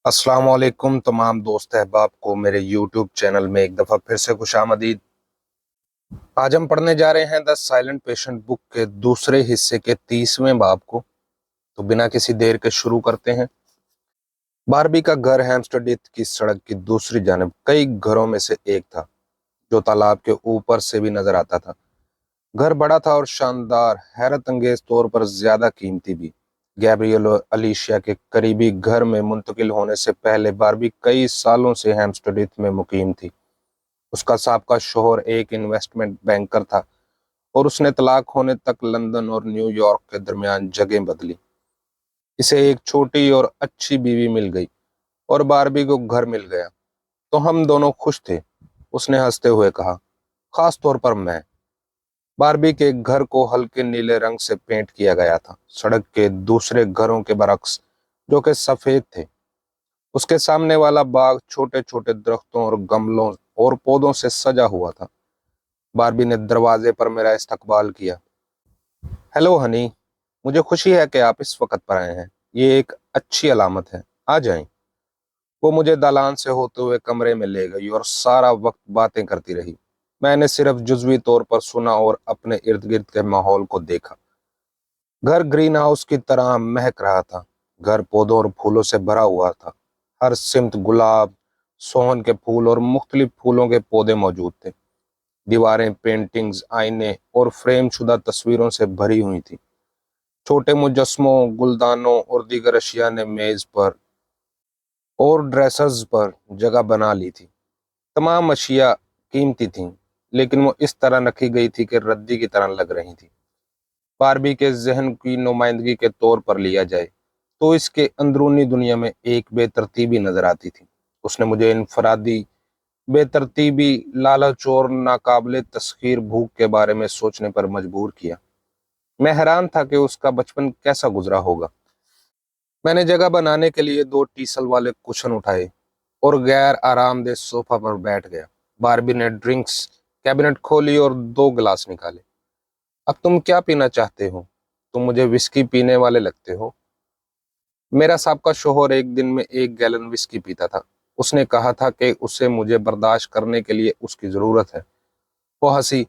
अस्सलाम वालेकुम तमाम दोस्त अहबाब को मेरे यूट्यूब चैनल में एक दफ़ा फिर से खुशामदीद। आज हम पढ़ने जा रहे हैं द साइलेंट पेशेंट बुक के दूसरे हिस्से के 30वें बाब को। तो बिना किसी देर के शुरू करते हैं। बारबी का घर हैम्स्टरडेथ की सड़क की दूसरी जानब कई घरों में से एक था जो तालाब के ऊपर से भी नजर आता था। घर बड़ा था और शानदार, हैरत अंगेज तौर पर ज्यादा कीमती भी। गैब्रियल और अलीशिया के करीबी घर में मुंतकिल होने से पहले बारबी कई सालों से हैम्स्टरडेथ में मुकीम थी। उसका साबका शौहर एक इन्वेस्टमेंट बैंकर था और उसने तलाक होने तक लंदन और न्यूयॉर्क के दरमियान जगह बदली। इसे एक छोटी और अच्छी बीवी मिल गई और बारबी को घर मिल गया तो हम दोनों खुश थे, उसने हंसते हुए कहा। खास तौर पर मैं। बारबी के घर को हल्के नीले रंग से पेंट किया गया था, सड़क के दूसरे घरों के बरक्स, जो कि सफेद थे। उसके सामने वाला बाग छोटे छोटे दरख्तों और गमलों और पौधों से सजा हुआ था। बारबी ने दरवाजे पर मेरा इस्तकबाल किया। हेलो हनी, मुझे खुशी है कि आप इस वक्त पर आए हैं। ये एक अच्छी अलामत है। आ जाएं। वो मुझे दालान से होते हुए कमरे में ले गई और सारा वक्त बातें करती रही। मैंने सिर्फ जुज़वी तौर पर सुना और अपने इर्द गिर्द के माहौल को देखा। घर ग्रीन हाउस की तरह महक रहा था। घर पौधों और फूलों से भरा हुआ था। हर सिमत गुलाब, सोहन के फूल और मुख्तलिफ फूलों के पौधे मौजूद थे। दीवारें पेंटिंग्स, आईने और फ्रेम शुदा तस्वीरों से भरी हुई थी। छोटे मुजस्मों, गुलदानों और दीगर अशिया ने मेज पर और ड्रेसर्स पर जगह बना ली थी। तमाम अशिया कीमती थीं, लेकिन वो इस तरह रखी गई थी कि रद्दी की तरह लग रही थी। बारबी के जहन की नुमाइंदगी के तौर पर लिया जाए तो इसके अंदरूनी दुनिया में एक बेतरतीबी नजर आती थी। उसने मुझे इनफरादी, बेतरतीबी, लालच और नाकाबिले तस्खीर भूख के बारे में सोचने पर मजबूर किया। मैं हैरान था कि उसका बचपन कैसा गुजरा होगा। मैंने जगह बनाने के लिए दो टीसल वाले कुशन उठाए और गैर आरामदेह सोफा पर बैठ गया। बारबी ने ड्रिंक्स कैबिनेट खोली और दो गिलास निकाले। अब तुम क्या पीना चाहते हो? तुम मुझे विस्की पीने वाले लगते हो। मेरा साबका शौहर एक दिन में 1 गैलन विस्की पीता था। उसने कहा था कि उसे मुझे बर्दाश्त करने के लिए उसकी जरूरत है। वो हंसी।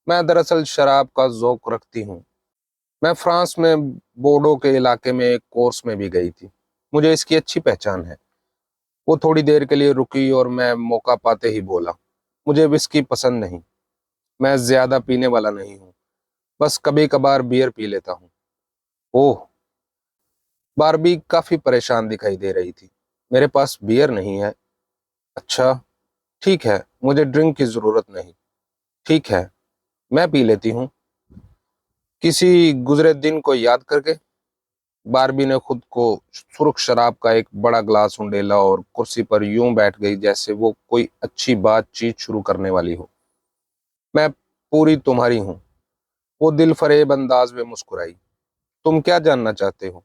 मैं दरअसल शराब का ज़ौक रखती हूँ। मैं फ्रांस में बोर्डो के इलाके में एक कोर्स में भी गई थी। मुझे इसकी अच्छी पहचान है। वो थोड़ी देर के लिए रुकी और मैं मौका पाते ही बोला, मुझे विस्की पसंद नहीं। मैं ज्यादा पीने वाला नहीं हूँ, बस कभी कभार बियर पी लेता हूँ। ओह। बारबी काफी परेशान दिखाई दे रही थी। मेरे पास बियर नहीं है। अच्छा, ठीक है, मुझे ड्रिंक की जरूरत नहीं। ठीक है, मैं पी लेती हूँ, किसी गुजरे दिन को याद करके। बारबी ने खुद को सुर्ख शराब का एक बड़ा ग्लास उंडेला और कुर्सी पर यूं बैठ गई जैसे वो कोई अच्छी बातचीत शुरू करने वाली हो। मैं पूरी तुम्हारी हूँ। वो दिल फरेब अंदाज में मुस्कुराई। तुम क्या जानना चाहते हो?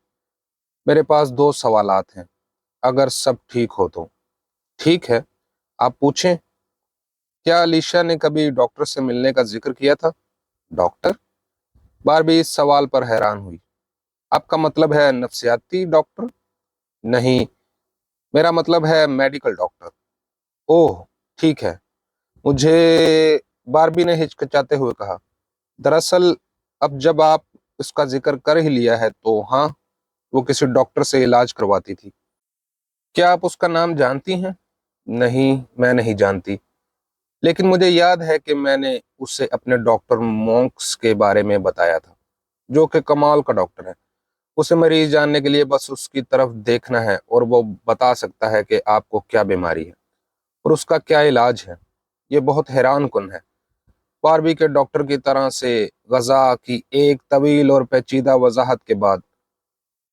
मेरे पास दो सवालात हैं, अगर सब ठीक हो तो। ठीक है, आप पूछें। क्या अलीशा ने कभी डॉक्टर से मिलने का जिक्र किया था? डॉक्टर? बारबी इस सवाल पर हैरान हुई। आपका मतलब है नफ्सियाती डॉक्टर? नहीं, मेरा मतलब है मेडिकल डॉक्टर। ओह, ठीक है। मुझे, बारबी ने हिचकिचाते हुए कहा, दरअसल अब जब आप इसका जिक्र कर ही लिया है तो हाँ, वो किसी डॉक्टर से इलाज करवाती थी। क्या आप उसका नाम जानती हैं? नहीं, मैं नहीं जानती, लेकिन मुझे याद है कि मैंने उससे अपने डॉक्टर मोंक्स के बारे में बताया था, जो कि कमाल का डॉक्टर है। उसे मरीज जानने के लिए बस उसकी तरफ देखना है और वो बता सकता है कि आपको क्या बीमारी है और उसका क्या इलाज है। ये बहुत हैरान कुन है। बारबी के डॉक्टर की तरह से गजा की एक तवील और पेचीदा वजाहत के बाद,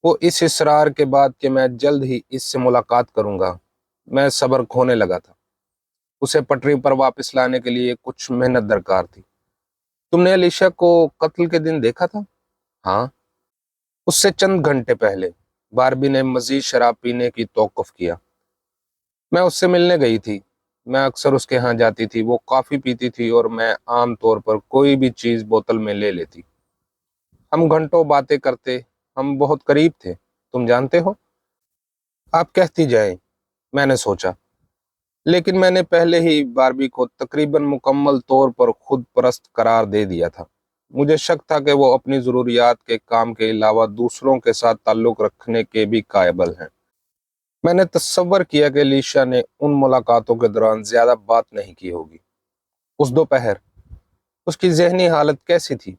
वो इस इसरार के बाद कि मैं जल्द ही इससे मुलाकात करूंगा, मैं सब्र खोने लगा था। उसे पटरी पर वापस लाने के लिए कुछ मेहनत दरकार थी। तुमने अलीशा को कत्ल के दिन देखा था? हाँ, उससे चंद घंटे पहले। बारबी ने मजीद शराब पीने की तौक़ुफ़ किया। मैं उससे मिलने गई थी। मैं अक्सर उसके यहाँ जाती थी। वो कॉफ़ी पीती थी और मैं आम तौर पर कोई भी चीज़ बोतल में ले लेती। हम घंटों बातें करते। हम बहुत करीब थे, तुम जानते हो। आप कहती जाएं, मैंने सोचा, लेकिन मैंने पहले ही बारबी को तकरीबन मुकम्मल तौर पर खुद परस्त करार दे दिया था। मुझे शक था कि वो अपनी ज़रूरियात के काम के अलावा दूसरों के साथ ताल्लुक़ रखने के भी काबिल हैं। मैंने तसव्वुर किया कि लीशा ने उन मुलाकातों के दौरान ज़्यादा बात नहीं की होगी। उस दोपहर उसकी ज़हनी हालत कैसी थी?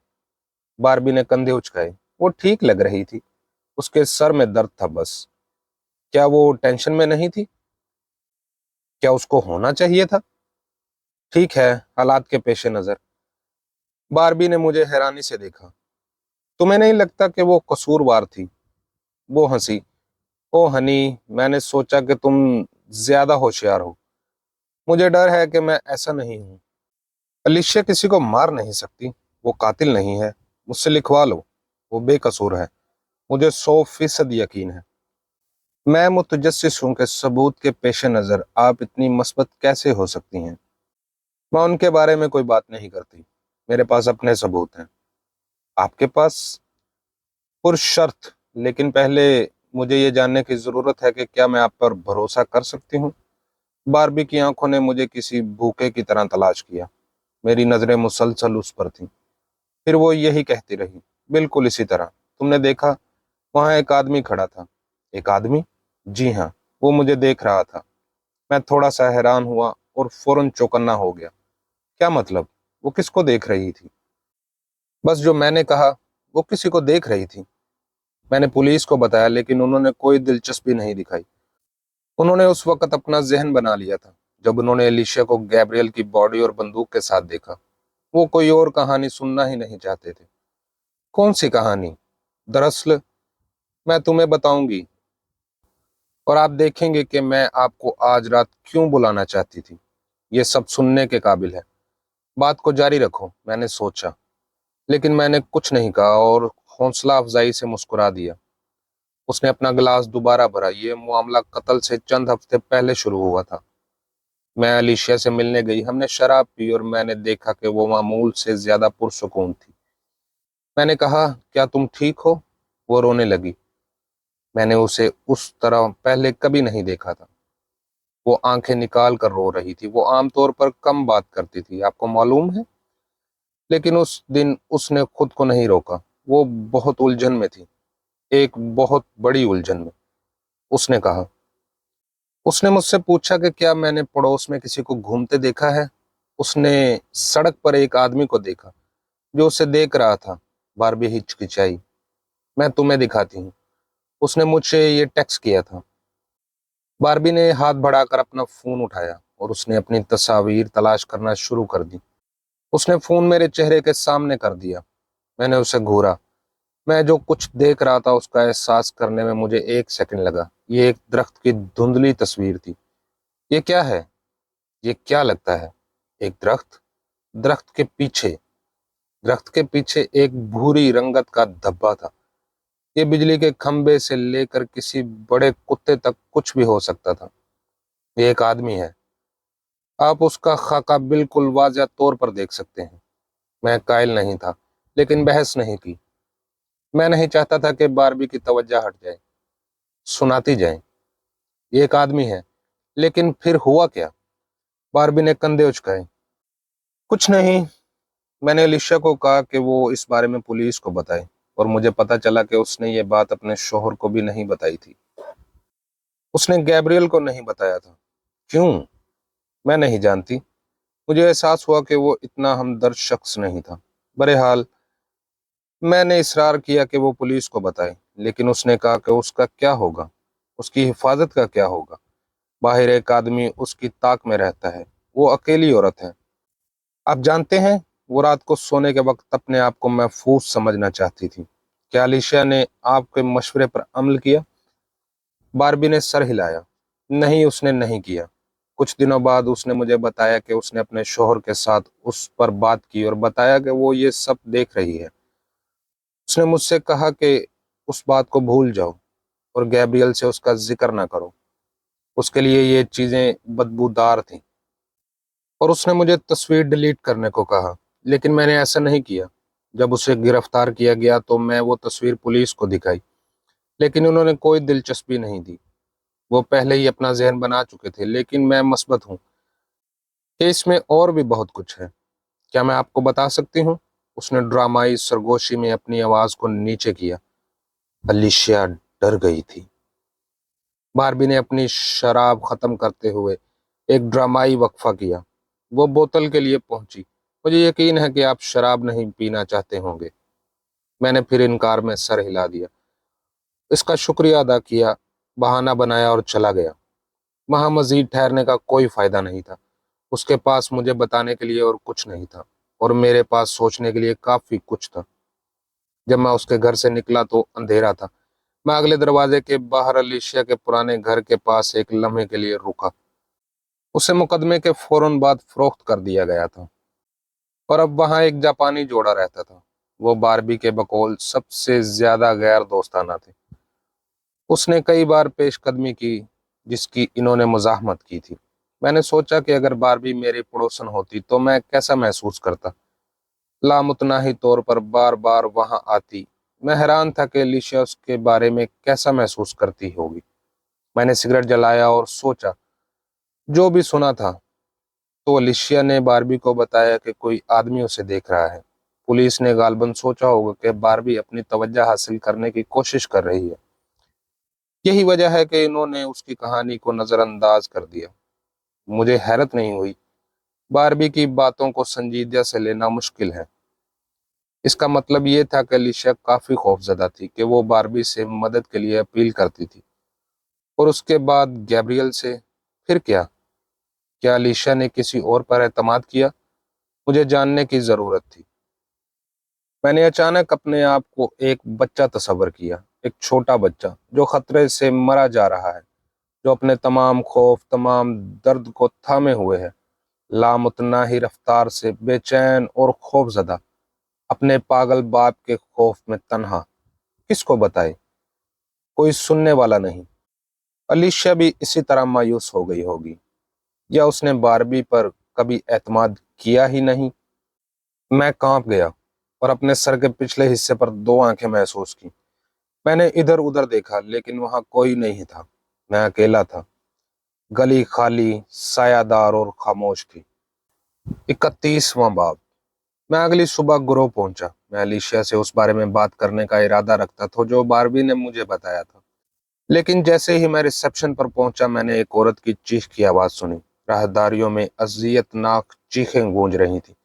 बारबी ने कंधे उचकाए। वो ठीक लग रही थी। उसके सर में दर्द था बस। क्या वो टेंशन में नहीं थी? क्या उसको होना चाहिए था? ठीक है, हालात के पेश नज़र। बारबी ने मुझे हैरानी से देखा। तुम्हें नहीं लगता कि वो कसूरवार थी? वो हंसी। ओ हनी, मैंने सोचा कि तुम ज्यादा होशियार हो। मुझे डर है कि मैं ऐसा नहीं हूँ। अलिशा किसी को मार नहीं सकती। वो कातिल नहीं है। मुझसे लिखवा लो। वो बेकसूर है। मुझे 100% यकीन है। मैं मुतजस्सिस हूं कि सबूत के पेश नज़र आप इतनी मस्बत कैसे हो सकती हैं। मैं उनके बारे में कोई बात नहीं करती। मेरे पास अपने सबूत हैं। आपके पास? पुरशर्त। लेकिन पहले मुझे ये जानने की जरूरत है कि क्या मैं आप पर भरोसा कर सकती हूँ। बारबी की आंखों ने मुझे किसी भूखे की तरह तलाश किया। मेरी नजरें मुसलसल उस पर थीं। फिर वो यही कहती रही, बिल्कुल इसी तरह। तुमने देखा, वहां एक आदमी खड़ा था। एक आदमी? जी हाँ। वो मुझे देख रहा था। मैं थोड़ा सा हैरान हुआ और फौरन चौकन्ना हो गया। क्या मतलब? वो किसको देख रही थी? बस जो मैंने कहा, वो किसी को देख रही थी। मैंने पुलिस को बताया, लेकिन उन्होंने कोई दिलचस्पी नहीं दिखाई। उन्होंने उस वक्त अपना जहन बना लिया था जब उन्होंने एलिशिया को गैब्रियल की बॉडी और बंदूक के साथ देखा। वो कोई और कहानी सुनना ही नहीं चाहते थे। कौन सी कहानी? दरअसल मैं तुम्हें बताऊंगी, और आप देखेंगे कि मैं आपको आज रात क्यों बुलाना चाहती थी। ये सब सुनने के काबिल है। बात को जारी रखो, मैंने सोचा। लेकिन मैंने कुछ नहीं कहा और हौसला अफजाई से मुस्कुरा दिया। उसने अपना गिलास दोबारा भरा। ये मामला कत्ल से चंद हफ्ते पहले शुरू हुआ था। मैं अलीशिया से मिलने गई। हमने शराब पी और मैंने देखा कि वो मामूल से ज्यादा पुरसुकून थी। मैंने कहा, क्या तुम ठीक हो? वो रोने लगी। मैंने उसे उस तरह पहले कभी नहीं देखा था। वो आंखें निकाल कर रो रही थी। वो आमतौर पर कम बात करती थी, आपको मालूम है। लेकिन उस दिन उसने खुद को नहीं रोका। वो बहुत उलझन में थी, एक बहुत बड़ी उलझन में। उसने कहा, उसने मुझसे पूछा कि क्या मैंने पड़ोस में किसी को घूमते देखा है। उसने सड़क पर एक आदमी को देखा जो उसे देख रहा था। बारबी हिचकिचाई। मैं तुम्हें दिखाती हूँ। उसने मुझसे ये टेक्स्ट किया था। बारबी ने हाथ बढ़ाकर अपना फोन उठाया और उसने अपनी तस्वीर तलाश करना शुरू कर दी। उसने फोन मेरे चेहरे के सामने कर दिया। मैंने उसे घूरा। मैं जो कुछ देख रहा था उसका एहसास करने में मुझे 1 सेकंड लगा। ये एक दरख्त की धुंधली तस्वीर थी। ये क्या है? ये क्या लगता है? एक दरख्त। दरख्त के पीछे दरख्त के पीछे एक भूरी रंगत का धब्बा था। ये बिजली के खंबे से लेकर किसी बड़े कुत्ते तक कुछ भी हो सकता था। ये एक आदमी है। आप उसका खाका बिल्कुल वाज़ह तौर पर देख सकते हैं। मैं कायल नहीं था, लेकिन बहस नहीं की। मैं नहीं चाहता था कि बारबी की तवज्जो हट जाए। सुनाती जाए। ये एक आदमी है, लेकिन फिर हुआ क्या? बारबी ने कंधे उचकाए। कुछ नहीं। मैंने अलीशा को कहा कि वो इस बारे में पुलिस को बताए, और मुझे पता चला कि उसने ये बात अपने शोहर को भी नहीं बताई थी। उसने गैब्रियल को नहीं बताया था। क्यों? मैं नहीं जानती। मुझे एहसास हुआ कि वो इतना हमदर्द शख्स नहीं था। बहरहाल मैंने इसरार किया कि वो पुलिस को बताए, लेकिन उसने कहा कि उसका क्या होगा, उसकी हिफाजत का क्या होगा। बाहर एक आदमी उसकी ताक में रहता है। वो अकेली औरत है। आप जानते हैं, वो रात को सोने के वक्त अपने आप को महफूज समझना चाहती थी। क्या अलीशा ने आपके मशवरे पर अमल किया? बारबी ने सर हिलाया। नहीं, उसने नहीं किया। कुछ दिनों बाद उसने मुझे बताया कि उसने अपने शोहर के साथ उस पर बात की और बताया कि वो ये सब देख रही है। उसने मुझसे कहा कि उस बात को भूल जाओ और गैब्रियल से उसका जिक्र ना करो। उसके लिए ये चीजें बदबूदार थीं। और उसने मुझे तस्वीर डिलीट करने को कहा, लेकिन मैंने ऐसा नहीं किया। जब उसे गिरफ्तार किया गया तो मैं वो तस्वीर पुलिस को दिखाई, लेकिन उन्होंने कोई दिलचस्पी नहीं दी। وہ پہلے ہی اپنا ذہن بنا چکے تھے، لیکن میں مثبت ہوں کہ اس میں اور بھی بہت کچھ ہے۔ کیا میں آپ کو بتا سکتی ہوں؟ اس نے ڈرامائی سرگوشی میں اپنی آواز کو نیچے کیا۔ الیشیا ڈر گئی تھی۔ باربی نے اپنی شراب ختم کرتے ہوئے ایک ڈرامائی وقفہ کیا۔ وہ بوتل کے لیے پہنچی۔ مجھے یقین ہے کہ آپ شراب نہیں پینا چاہتے ہوں گے۔ میں نے پھر انکار میں سر ہلا دیا، اس کا شکریہ ادا کیا، بہانہ بنایا اور چلا گیا۔ وہاں مزید ٹھہرنے کا کوئی فائدہ نہیں تھا۔ اس کے پاس مجھے بتانے کے لیے اور کچھ نہیں تھا، اور میرے پاس سوچنے کے لیے کافی کچھ تھا۔ جب میں اس کے گھر سے نکلا تو اندھیرا تھا۔ میں اگلے دروازے کے باہر الیشیا کے پرانے گھر کے پاس ایک لمحے کے لیے رکا۔ اسے مقدمے کے فوراً بعد فروخت کر دیا گیا تھا، اور اب وہاں ایک جاپانی جوڑا رہتا تھا۔ وہ باربی کے بقول سب سے زیادہ غیر دوستانہ تھے۔ اس نے کئی بار پیش قدمی کی جس کی انہوں نے مزاحمت کی تھی۔ میں نے سوچا کہ اگر باربی میری پڑوسن ہوتی تو میں کیسا محسوس کرتا۔ لامتناہی طور پر بار بار وہاں آتی۔ میں حیران تھا کہ الیشیا اس کے بارے میں کیسا محسوس کرتی ہوگی۔ میں نے سگریٹ جلایا اور سوچا جو بھی سنا تھا تو الیشیا نے باربی کو بتایا کہ کوئی آدمی اسے دیکھ رہا ہے۔ پولیس نے غالباً سوچا ہوگا کہ باربی اپنی توجہ حاصل کرنے کی کوشش کر رہی ہے۔ یہی وجہ ہے کہ انہوں نے اس کی کہانی کو نظر انداز کر دیا۔ مجھے حیرت نہیں ہوئی۔ باربی کی باتوں کو سنجیدگی سے لینا مشکل ہے۔ اس کا مطلب یہ تھا کہ الیشیا کافی خوفزدہ تھی کہ وہ باربی سے مدد کے لیے اپیل کرتی تھی۔ اور اس کے بعد گیبریل سے پھر کیا الیشیا نے کسی اور پر اعتماد کیا؟ مجھے جاننے کی ضرورت تھی۔ میں نے اچانک اپنے آپ کو ایک بچہ تصور کیا، ایک چھوٹا بچہ جو خطرے سے مرا جا رہا ہے، جو اپنے تمام خوف، تمام درد کو تھامے ہوئے ہے، لامتناہی رفتار سے بے چین اور خوف زدہ، اپنے پاگل باپ کے خوف میں تنہا۔ کس کو بتائے؟ کوئی سننے والا نہیں۔ الیشیا بھی اسی طرح مایوس ہو گئی ہوگی، یا اس نے باربی پر کبھی اعتماد کیا ہی نہیں۔ میں کانپ گیا اور اپنے سر کے پچھلے حصے پر دو آنکھیں محسوس کی۔ میں نے ادھر ادھر دیکھا، لیکن وہاں کوئی نہیں تھا۔ میں اکیلا تھا۔ گلی خالی، سایہ دار اور خاموش تھی۔ 31واں باب۔ میں اگلی صبح گروہ پہنچا۔ میں الیشیا سے اس بارے میں بات کرنے کا ارادہ رکھتا تھا جو باربی نے مجھے بتایا تھا، لیکن جیسے ہی میں ریسیپشن پر پہنچا میں نے ایک عورت کی چیخ کی آواز سنی۔ راہداریوں میں اذیت ناک چیخیں گونج رہی تھیں۔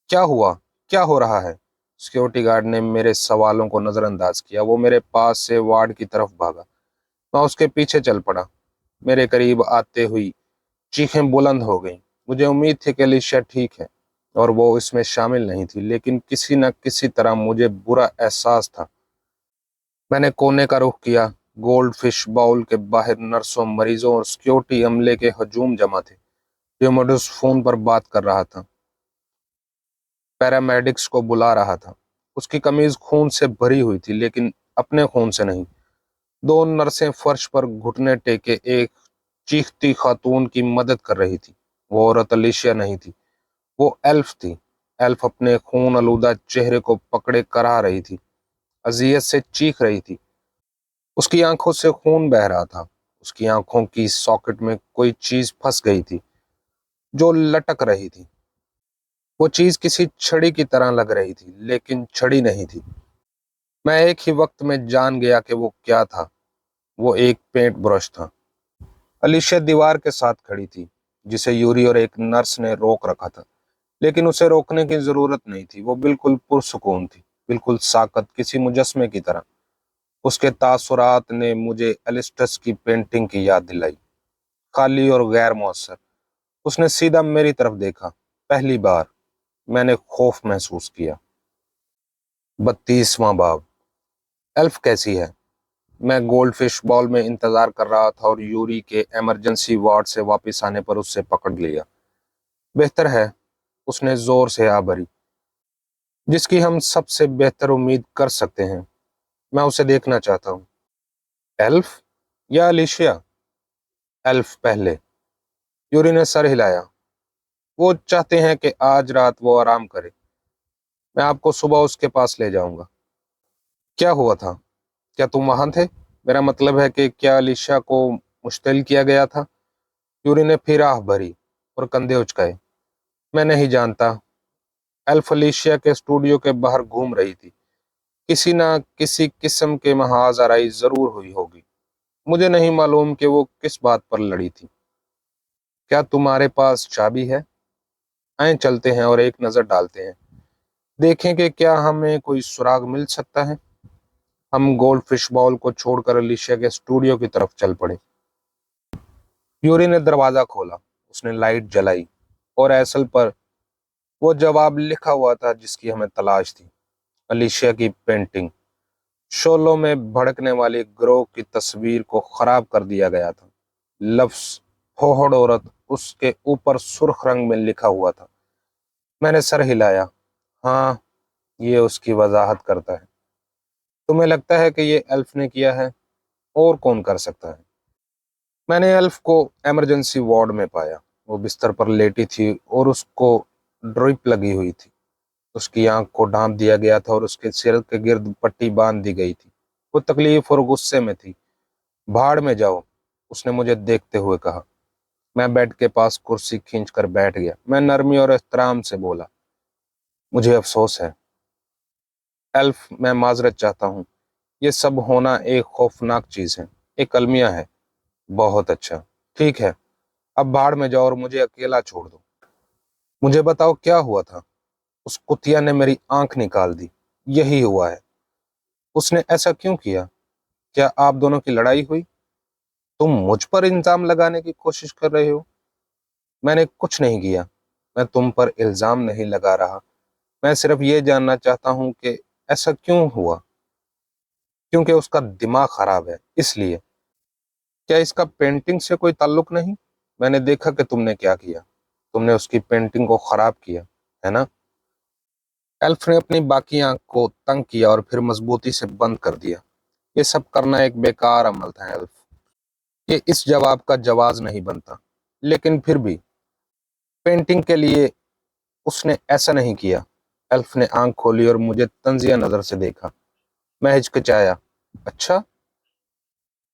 کیا ہوا؟ کیا ہو رہا ہے؟ سیکیورٹی گارڈ نے میرے سوالوں کو نظر انداز کیا۔ وہ میرے پاس سے وارڈ کی طرف بھاگا۔ میں اس کے پیچھے چل پڑا۔ میرے قریب آتے ہوئی چیخیں بلند ہو گئیں۔ مجھے امید تھی کہ الیشیا ٹھیک ہے اور وہ اس میں شامل نہیں تھی، لیکن کسی نہ کسی طرح مجھے برا احساس تھا۔ میں نے کونے کا رخ کیا۔ گولڈ فش باؤل کے باہر نرسوں، مریضوں اور سیکیورٹی عملے کے ہجوم جمع تھے۔ ڈیوموڈس فون پر بات کر رہا تھا، پیرامیڈکس کو بلا رہا تھا۔ اس کی قمیض خون سے بھری ہوئی تھی، لیکن اپنے خون سے نہیں۔ دو نرسیں فرش پر گھٹنے ٹیکے ایک چیختی خاتون کی مدد کر رہی تھی۔ وہ عورت الیشیا نہیں تھی، وہ ایلف تھی۔ ایلف اپنے خون آلودہ چہرے کو پکڑے کرا رہی تھی، اذیت سے چیخ رہی تھی۔ اس کی آنکھوں سے خون بہہ رہا تھا۔ اس کی آنکھوں کی ساکٹ میں کوئی چیز پھنس گئی تھی جو لٹک رہی تھی۔ وہ چیز کسی چھڑی کی طرح لگ رہی تھی، لیکن چھڑی نہیں تھی۔ میں ایک ہی وقت میں جان گیا کہ وہ کیا تھا۔ وہ ایک پینٹ برش تھا۔ الیشیا دیوار کے ساتھ کھڑی تھی، جسے یوری اور ایک نرس نے روک رکھا تھا، لیکن اسے روکنے کی ضرورت نہیں تھی۔ وہ بالکل پرسکون تھی، بالکل ساکت، کسی مجسمے کی طرح۔ اس کے تاثرات نے مجھے ایلسٹس کی پینٹنگ کی یاد دلائی، خالی اور غیر مؤثر۔ اس نے سیدھا میری طرف دیکھا۔ پہلی بار میں نے خوف محسوس کیا۔ 32واں باب۔ ایلف کیسی ہے؟ میں گولڈ فش بال میں انتظار کر رہا تھا اور یوری کے ایمرجنسی وارڈ سے واپس آنے پر اس سے پکڑ لیا۔ بہتر ہے، اس نے زور سے آ بھری، جس کی ہم سب سے بہتر امید کر سکتے ہیں۔ میں اسے دیکھنا چاہتا ہوں۔ ایلف یا الیشیا؟ ایلف پہلے۔ یوری نے سر ہلایا۔ وہ چاہتے ہیں کہ آج رات وہ آرام کرے۔ میں آپ کو صبح اس کے پاس لے جاؤں گا۔ کیا ہوا تھا؟ کیا تم وہاں تھے؟ میرا مطلب ہے کہ کیا الیشیا کو मुश्तिल किया गया था। यूरी ने फिर आह भरी और कंधे उचकाए। मैं नहीं जानता। एल्फ एलिशिया के स्टूडियो के बाहर घूम रही थी। किसी ना किसी किस्म के महाज आराई जरूर हुई होगी। मुझे नहीं मालूम कि वो किस बात पर लड़ी थी। क्या तुम्हारे पास चाबी है? आए चलते हैं और एक नजर डालते हैं, देखें कि क्या हमें कोई सुराग मिल सकता है। हम गोल्ड फिश बॉल को छोड़कर अलीशिया के स्टूडियो की तरफ चल पड़े। यूरी ने दरवाजा खोला, उसने लाइट जलाई और एसल पर वो जवाब लिखा हुआ था जिसकी हमें तलाश थी। अलीशिया की पेंटिंग। शोलों में भड़कने वाली ग्रोह की तस्वीर को खराब कर दिया गया था। लफ्ज फोहड़ औरत उसके ऊपर सुर्ख रंग में लिखा हुआ था। मैंने सर हिलाया। हाँ, ये उसकी वजाहत करता है। तुम्हें लगता है कि ये एल्फ ने किया है? और कौन कर सकता है? मैंने एल्फ को इमरजेंसी वार्ड में पाया। वो बिस्तर पर लेटी थी और उसको ड्रिप लगी हुई थी। उसकी आंख को ढांप दिया गया था और उसके सिर के गिर्द पट्टी बांध दी गई थी। वो तकलीफ और गुस्से में थी। भाड़ में जाओ, उसने मुझे देखते हुए कहा। मैं बेड के पास कुर्सी खींचकर बैठ गया। मैं नरमी और एहतराम से बोला, मुझे अफसोस है एल्फ, मैं माजरत चाहता हूँ। ये सब होना एक खौफनाक चीज है, एक अलमिया है। बहुत अच्छा, ठीक है, अब भाड़ में जाओ और मुझे अकेला छोड़ दो। मुझे बताओ क्या हुआ था। उस कुतिया ने मेरी आंख निकाल दी। यही हुआ है। उसने ऐसा क्यों किया? क्या आप दोनों की लड़ाई हुई? तुम मुझ पर इल्जाम लगाने की कोशिश कर रहे हो? मैंने कुछ नहीं किया। मैं तुम पर इल्जाम नहीं लगा रहा। मैं सिर्फ ये जानना चाहता हूं कि ऐसा क्यों हुआ। क्योंकि उसका दिमाग खराब है, इसलिए। क्या इसका पेंटिंग से कोई ताल्लुक नहीं? मैंने देखा कि तुमने क्या किया। तुमने उसकी पेंटिंग को खराब किया, है ना? एल्फ ने अपनी बाकी आंख को तंग किया और फिर मजबूती से बंद कर दिया। ये सब करना एक बेकार अमल था एल्फ। ये इस जवाब का जवाब नहीं बनता। लेकिन फिर भी पेंटिंग के लिए उसने ऐसा नहीं किया। एल्फ ने आंख खोली और मुझे तंजिया नजर से देखा। मैं हिचकिचाया। अच्छा,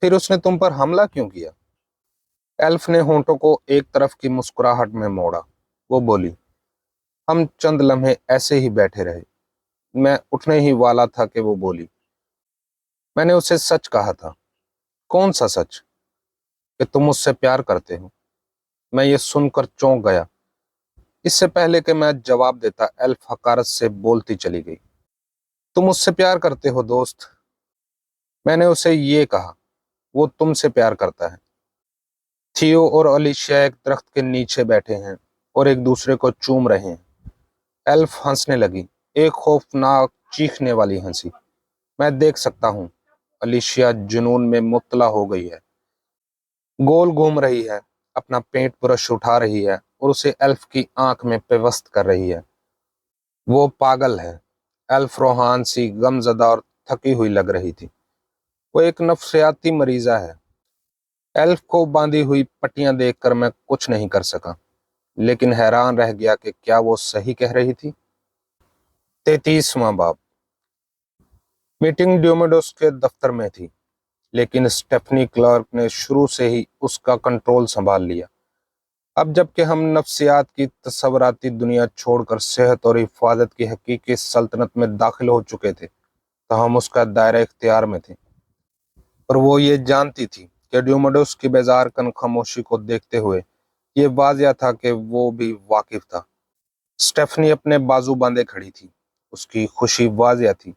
फिर उसने तुम पर हमला क्यों किया? एल्फ ने होंठों को एक तरफ की मुस्कुराहट में मोड़ा। वो बोली, हम चंद लम्हे ऐसे ही बैठे रहे। मैं उठने ही वाला था कि वो बोली, मैंने उसे सच कहा था। कौन सा सच? कि तुम मुझसे प्यार करते हो। मैं ये सुनकर चौंक गया। इससे पहले कि मैं जवाब देता, एल्फ हकारत से बोलती चली गई। तुम मुझसे प्यार करते हो दोस्त? मैंने उसे ये कहा। वो तुमसे प्यार करता है। थियो और अलीशिया एक दरख्त के नीचे बैठे हैं और एक दूसरे को चूम रहे हैं। एल्फ हंसने लगी, एक खौफनाक चीखने वाली हंसी। मैं देख सकता हूँ अलीशिया जुनून में मुब्तला हो गई है। गोल घूम रही है, अपना पेट ब्रश उठा रही है और उसे एल्फ की आंख में पेवस्त कर रही है। वो पागल है। एल्फ रोहान सी गमजदा और थकी हुई लग रही थी। वो एक नफ्सियाती मरीजा है। एल्फ को बांधी हुई पट्टियां देखकर मैं कुछ नहीं कर सका, लेकिन हैरान रह गया कि क्या वो सही कह रही थी। 33वां बाब। मीटिंग ड्यूमेडोस के दफ्तर में थी, लेकिन स्टेफनी क्लार्क ने शुरू से ही उसका कंट्रोल संभाल लिया। अब जबकि हम नफ्सियात की तस्वराती दुनिया छोड़कर सेहत और हिफाजत की हकीकी सल्तनत में दाखिल हो चुके थे, तो हम उसका दायरा इख्तियार में थे। और वो ये जानती थी कि ड्यूमेडोस की बेजार कन खामोशी को देखते हुए ये वाजिया था कि वो भी वाकिफ था। स्टेफनी अपने बाजू बांधे खड़ी थी। उसकी खुशी वाजिया थी।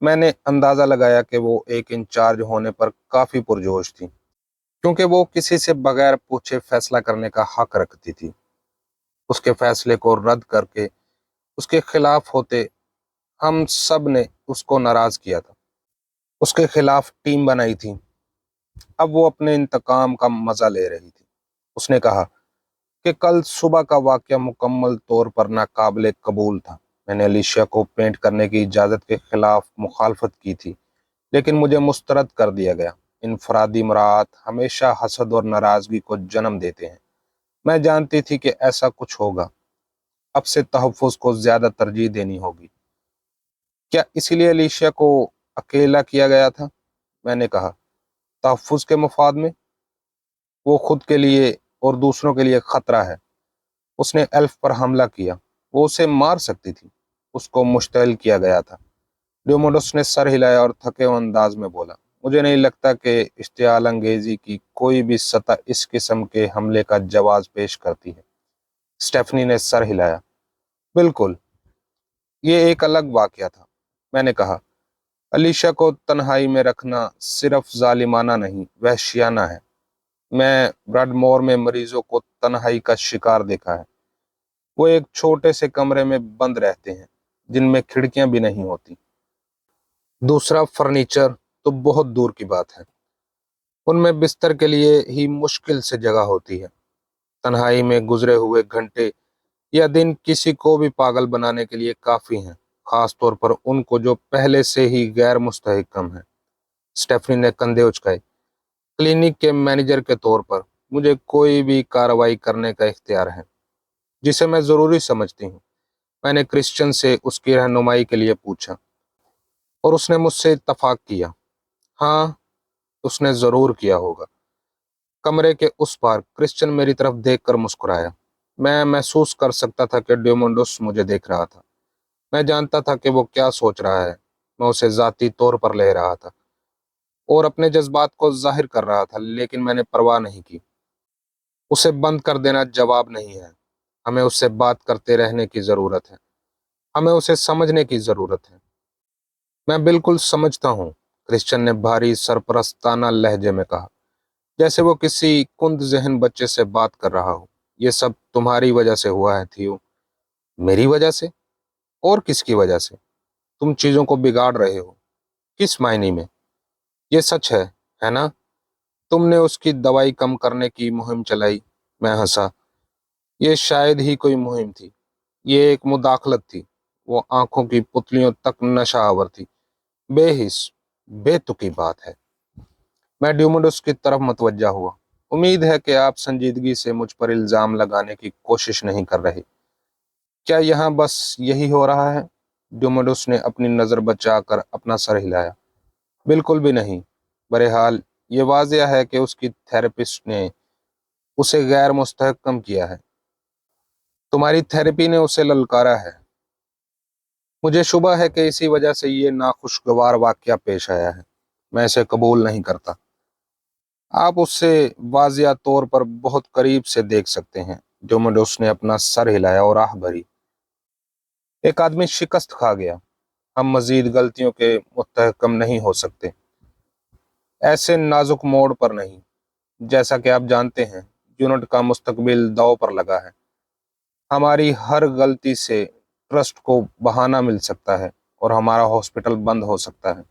मैंने अंदाजा लगाया कि वो एक इंचार्ज होने पर काफी पुरजोश थी, क्योंकि वो किसी से बगैर पूछे फैसला करने का हक रखती थी। उसके फैसले को रद्द करके उसके खिलाफ होते हम सब ने उसको नाराज किया था। उसके खिलाफ टीम बनाई थी। अब वो अपने इंतकाम का मजा ले रही थी। उसने कहा कि कल सुबह का वाकया मुकम्मल तौर पर नाकाबिले कबूल था। मैंने अलीशिया को पेंट करने की इजाज़त के खिलाफ मुखालफत की थी, लेकिन मुझे मुस्तरद कर दिया गया। इनफरादी मुराद हमेशा हसद और नाराजगी को जन्म देते हैं। मैं जानती थी कि ऐसा कुछ होगा। अब से तहफ़्फ़ुज़ को ज़्यादा तरजीह देनी होगी। क्या इसीलिए अलीशिया को अकेला किया गया था? मैंने कहा, तहफ़्फ़ुज़ के मफाद में? وہ خود کے لیے اور دوسروں کے لیے خطرہ ہے۔ اس نے ایلف پر حملہ کیا، وہ اسے مار سکتی تھی، اس کو مشتعل کیا گیا تھا۔ ڈیوموڈوس نے سر ہلایا اور تھکے ہوئے انداز میں بولا، مجھے نہیں لگتا کہ اشتعال انگیزی کی کوئی بھی سطح اس قسم کے حملے کا جواز پیش کرتی ہے۔ اسٹیفنی نے سر ہلایا۔ بالکل، یہ ایک الگ واقعہ تھا۔ میں نے کہا، علیشا کو تنہائی میں رکھنا صرف ظالمانہ نہیں، وحشیانہ ہے۔ میں براڈمور میں مریضوں کو تنہائی کا شکار دیکھا ہے۔ وہ ایک چھوٹے سے کمرے میں بند رہتے ہیں جن میں کھڑکیاں بھی نہیں ہوتی۔ دوسرا فرنیچر تو بہت دور کی بات ہے، ان میں بستر کے لیے ہی مشکل سے جگہ ہوتی ہے۔ تنہائی میں گزرے ہوئے گھنٹے یا دن کسی کو بھی پاگل بنانے کے لیے کافی ہیں، خاص طور پر ان کو جو پہلے سے ہی غیر مستحکم ہیں۔ اسٹیفنی نے کندھے اچکائے۔ کلینک کے مینیجر کے طور پر مجھے کوئی بھی کارروائی کرنے کا اختیار ہے جسے میں ضروری سمجھتی ہوں۔ میں نے کرسچن سے اس کی رہنمائی کے لیے پوچھا اور اس نے مجھ سے اتفاق کیا۔ ہاں، اس نے ضرور کیا ہوگا۔ کمرے کے اس پار کرسچن میری طرف دیکھ کر مسکرایا۔ میں محسوس کر سکتا تھا کہ ڈیومونڈوس مجھے دیکھ رہا تھا۔ میں جانتا تھا کہ وہ کیا سوچ رہا ہے۔ میں اسے ذاتی طور پر لے رہا تھا اور اپنے جذبات کو ظاہر کر رہا تھا، لیکن میں نے پرواہ نہیں کی۔ اسے بند کر دینا جواب نہیں ہے۔ ہمیں اس سے بات کرتے رہنے کی ضرورت ہے۔ ہمیں اسے سمجھنے کی ضرورت ہے۔ میں بالکل سمجھتا ہوں، کرسچن نے بھاری سرپرستانہ لہجے میں کہا، جیسے وہ کسی کند ذہن بچے سے بات کر رہا ہو۔ یہ سب تمہاری وجہ سے ہوا ہے تھیو۔ میری وجہ سے؟ اور کس کی وجہ سے؟ تم چیزوں کو بگاڑ رہے ہو۔ کس معنی میں؟ یہ سچ ہے نا؟ تم نے اس کی دوائی کم کرنے کی مہم چلائی۔ میں ہنسا۔ یہ شاید ہی کوئی مہم تھی، یہ ایک مداخلت تھی۔ وہ آنکھوں کی پتلیوں تک نشہ آور تھی۔ بے حس، بے تکی بات ہے۔ میں ڈیوموڈوس کی طرف متوجہ ہوا۔ امید ہے کہ آپ سنجیدگی سے مجھ پر الزام لگانے کی کوشش نہیں کر رہے۔ کیا یہاں بس یہی ہو رہا ہے؟ ڈیوموڈوس نے اپنی نظر بچا کر اپنا سر ہلایا۔ بالکل بھی نہیں۔ بہرحال یہ واضح ہے کہ اس کی تھراپسٹ نے اسے غیر مستحکم کیا ہے۔ تمہاری تھراپی نے اسے للکارا ہے۔ مجھے شبہ ہے کہ اسی وجہ سے یہ ناخوشگوار واقعہ پیش آیا ہے۔ میں اسے قبول نہیں کرتا۔ آپ اس سے واضح طور پر بہت قریب سے دیکھ سکتے ہیں۔ ڈیوموڈوس نے اپنا سر ہلایا اور آہ بھری۔ ایک آدمی شکست کھا گیا۔ ہم مزید غلطیوں کے مستحکم نہیں ہو سکتے، ایسے نازک موڑ پر نہیں۔ جیسا کہ آپ جانتے ہیں، یونٹ کا مستقبل داؤ پر لگا ہے۔ ہماری ہر غلطی سے ٹرسٹ کو بہانہ مل سکتا ہے اور ہمارا ہاسپٹل بند ہو سکتا ہے۔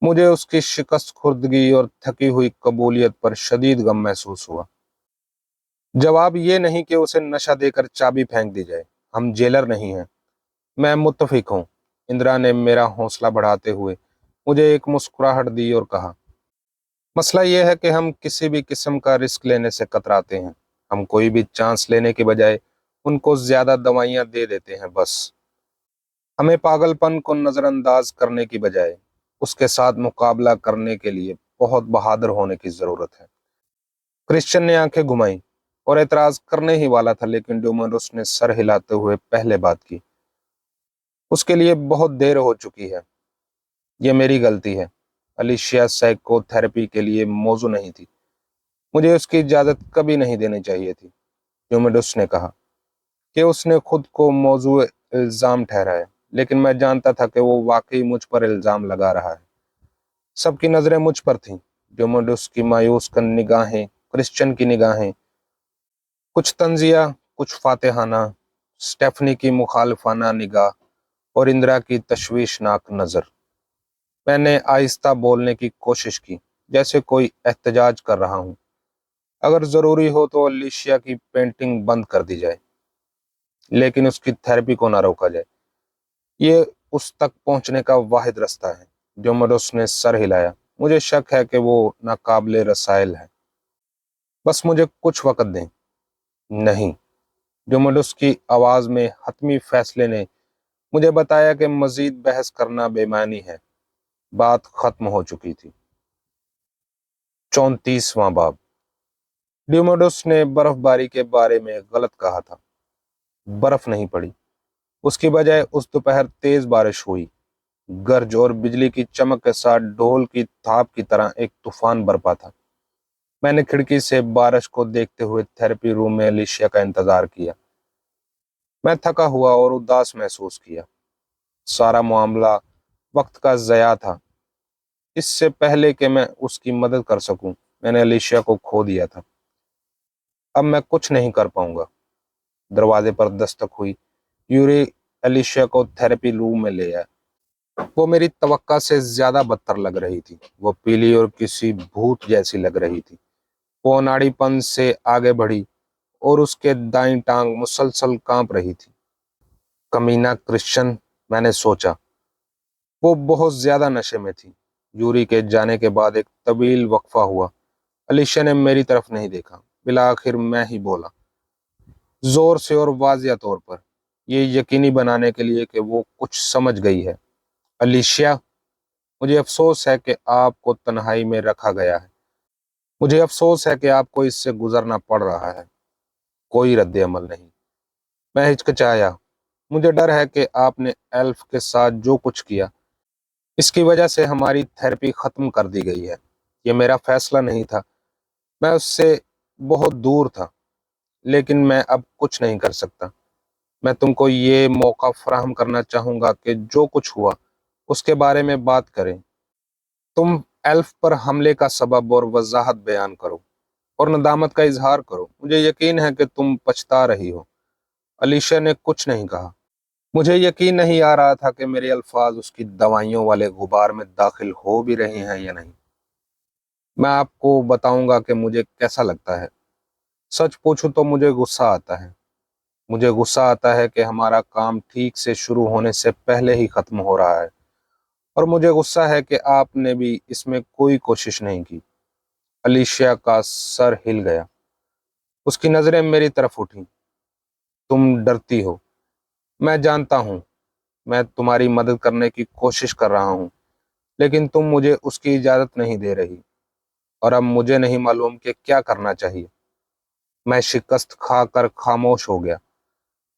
مجھے اس کی شکست خوردگی اور تھکی ہوئی قبولیت پر شدید غم محسوس ہوا۔ جواب یہ نہیں کہ اسے نشہ دے کر چابی پھینک دی جائے۔ ہم جیلر نہیں ہیں۔ میں متفق ہوں۔ اندرا نے میرا حوصلہ بڑھاتے ہوئے مجھے ایک مسکراہٹ دی اور کہا، مسئلہ یہ ہے کہ ہم کسی بھی قسم کا رسک لینے سے کتراتے ہیں۔ ہم کوئی بھی چانس لینے کے بجائے ان کو زیادہ دوائیاں دے دیتے ہیں۔ بس ہمیں پاگل پن کو نظر انداز کرنے کی بجائے اس کے ساتھ مقابلہ کرنے کے لیے بہت بہادر ہونے کی ضرورت ہے۔ کرسچن نے آنکھیں گھمائیں اور اعتراض کرنے ہی والا تھا، لیکن ڈیوموڈوس نے سر ہلاتے ہوئے پہلے بات کی۔ اس کے لیے بہت دیر ہو چکی ہے۔ یہ میری غلطی ہے۔ علیشیا سائیکو تھراپی کے لیے موزوں نہیں تھی۔ مجھے اس کی اجازت کبھی نہیں دینی چاہیے تھی۔ ڈیوموڈوس نے کہا کہ اس نے خود کو موضوع الزام ٹھہرایا، لیکن میں جانتا تھا کہ وہ واقعی مجھ پر الزام لگا رہا ہے۔ سب کی نظریں مجھ پر تھیں۔ ڈیوموڈوس کی مایوس کن نگاہیں، کرسچن کی نگاہیں، کچھ طنزیہ، کچھ فاتحانہ، اسٹیفنی کی مخالفانہ نگاہ اور اندرا کی تشویشناک نظر۔ میں نے آہستہ بولنے کی کوشش کی، جیسے کوئی احتجاج کر رہا ہوں۔ اگر ضروری ہو تو علیشیا کی پینٹنگ بند کر دی جائے، لیکن اس کی تھراپی کو نہ روکا جائے۔ یہ اس تک پہنچنے کا واحد رستہ ہے۔ ڈیوموڈوس نے سر ہلایا۔ مجھے شک ہے کہ وہ ناقابل رسائل ہے۔ بس مجھے کچھ وقت دیں۔ نہیں، ڈیوموڈوس کی آواز میں حتمی فیصلے نے مجھے بتایا کہ مزید بحث کرنا بے معنی ہے۔ بات ختم ہو چکی تھی۔ 34واں باب۔ ڈیوموڈس نے برف باری کے بارے میں غلط کہا تھا۔ برف نہیں پڑی، اس کی بجائے اس دوپہر تیز بارش ہوئی۔ گرج اور بجلی کی چمک کے ساتھ ڈھول کی تھاپ کی طرح ایک طوفان برپا تھا۔ میں نے کھڑکی سے بارش کو دیکھتے ہوئے تھراپی روم میں الیشیا کا انتظار کیا۔ میں تھکا ہوا اور اداس محسوس کیا۔ سارا معاملہ وقت کا ضیاع تھا۔ اس سے پہلے کہ میں اس کی مدد کر سکوں، میں نے الیشیا کو کھو دیا تھا۔ اب میں کچھ نہیں کر پاؤں گا۔ دروازے پر دستک ہوئی۔ یوری الیشیا کو تھراپی روم میں لے آیا۔ وہ میری توقع سے زیادہ بدتر لگ رہی تھی۔ وہ پیلی اور کسی بھوت جیسی لگ رہی تھی۔ وہ اناڑی پن سے آگے بڑھی اور اس کے دائیں ٹانگ مسلسل کانپ رہی تھی۔ کمینہ کرسچن، میں نے سوچا۔ وہ بہت زیادہ نشے میں تھی۔ یوری کے جانے کے بعد ایک طویل وقفہ ہوا۔ الیشیا نے میری طرف نہیں دیکھا۔ بالآخر میں ہی بولا، زور سے اور واضح طور پر، یہ یقینی بنانے کے لیے کہ وہ کچھ سمجھ گئی ہے۔ الیشیا، مجھے افسوس ہے کہ آپ کو تنہائی میں رکھا گیا ہے۔ مجھے افسوس ہے کہ آپ کو اس سے گزرنا پڑ رہا ہے۔ کوئی رد عمل نہیں۔ میں ہچکچایا۔ مجھے ڈر ہے کہ آپ نے ایلف کے ساتھ جو کچھ کیا، اس کی وجہ سے ہماری تھراپی ختم کر دی گئی ہے۔ یہ میرا فیصلہ نہیں تھا۔ میں اس سے بہت دور تھا، لیکن میں اب کچھ نہیں کر سکتا۔ میں تم کو یہ موقع فراہم کرنا چاہوں گا کہ جو کچھ ہوا اس کے بارے میں بات کریں۔ تم ایلف پر حملے کا سبب اور وضاحت بیان کرو اور ندامت کا اظہار کرو۔ مجھے یقین ہے کہ تم پچھتا رہی ہو۔ الیشیا نے کچھ نہیں کہا۔ مجھے یقین نہیں آ رہا تھا کہ میرے الفاظ اس کی دوائیوں والے غبار میں داخل ہو بھی رہے ہیں یا نہیں۔ میں آپ کو بتاؤں گا کہ مجھے کیسا لگتا ہے۔ سچ پوچھوں تو مجھے غصہ آتا ہے۔ مجھے غصہ آتا ہے کہ ہمارا کام ٹھیک سے شروع ہونے سے پہلے ہی ختم ہو رہا ہے، اور مجھے غصہ ہے کہ آپ نے بھی اس میں کوئی کوشش نہیں کی۔ الیشیا کا سر ہل گیا۔ اس کی نظریں میری طرف اٹھیں۔ تم ڈرتی ہو، میں جانتا ہوں۔ میں تمہاری مدد کرنے کی کوشش کر رہا ہوں، لیکن تم مجھے اس کی اجازت نہیں دے رہی، اور اب مجھے نہیں معلوم کہ کیا کرنا چاہیے۔ میں شکست کھا کر خاموش ہو گیا۔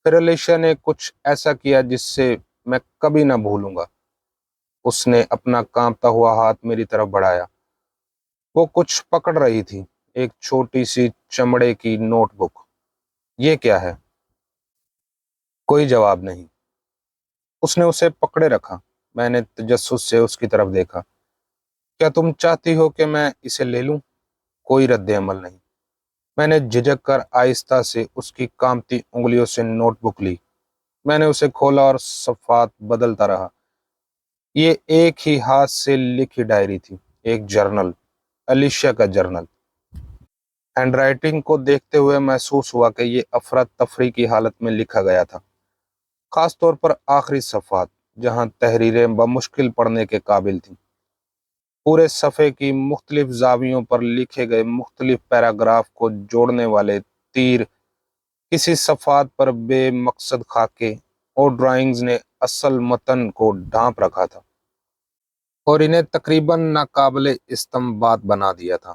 پھر الیشیا نے کچھ ایسا کیا جس سے میں کبھی نہ بھولوں گا۔ اس نے اپنا کانپتا ہوا ہاتھ میری طرف بڑھایا۔ وہ کچھ پکڑ رہی تھی، ایک چھوٹی سی چمڑے کی نوٹ بک۔ یہ کیا ہے؟ کوئی جواب نہیں۔ اس نے اسے پکڑے رکھا۔ میں نے تجسس سے اس کی طرف دیکھا۔ کیا تم چاہتی ہو کہ میں اسے لے لوں؟ کوئی رد عمل نہیں۔ میں نے جھجک کر آہستہ سے اس کی کانپتی انگلیوں سے نوٹ بک لی۔ میں نے اسے کھولا اور صفحات بدلتا رہا۔ یہ ایک ہی ہاتھ سے لکھی ڈائری تھی، ایک جرنل، الیشیا کا جرنل۔ ہینڈ رائٹنگ کو دیکھتے ہوئے محسوس ہوا کہ یہ افراتفری کی حالت میں لکھا گیا تھا، خاص طور پر آخری صفحات، جہاں تحریریں بمشکل پڑھنے کے قابل تھیں۔ پورے صفحے کی مختلف زاویوں پر لکھے گئے مختلف پیراگراف کو جوڑنے والے تیر، کسی صفحات پر بے مقصد خاکے اور ڈرائنگز نے اصل متن کو ڈھانپ رکھا تھا اور انہیں تقریباً ناقابل استنباط بنا دیا تھا۔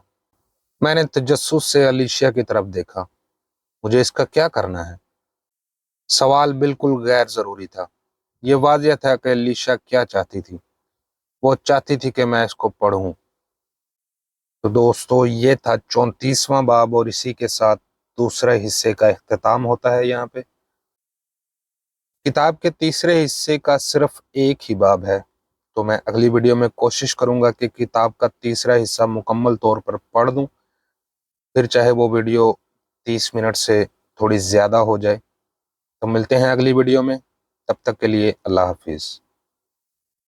میں نے تجسس سے الیشیا کی طرف دیکھا۔ مجھے اس کا کیا کرنا ہے؟ سوال بالکل غیر ضروری تھا۔ یہ واضح تھا کہ الیشیا کیا چاہتی تھی۔ وہ چاہتی تھی کہ میں اس کو پڑھوں۔ تو دوستو، یہ تھا 34واں باب، اور اسی کے ساتھ دوسرے حصے کا اختتام ہوتا ہے یہاں پہ۔ کتاب کے تیسرے حصے کا صرف ایک ہی باب ہے، تو میں اگلی ویڈیو میں کوشش کروں گا کہ کتاب کا تیسرا حصہ مکمل طور پر پڑھ دوں، پھر چاہے وہ ویڈیو 30 منٹ سے تھوڑی زیادہ ہو جائے۔ تو ملتے ہیں اگلی ویڈیو میں، تب تک کے لیے اللہ حافظ۔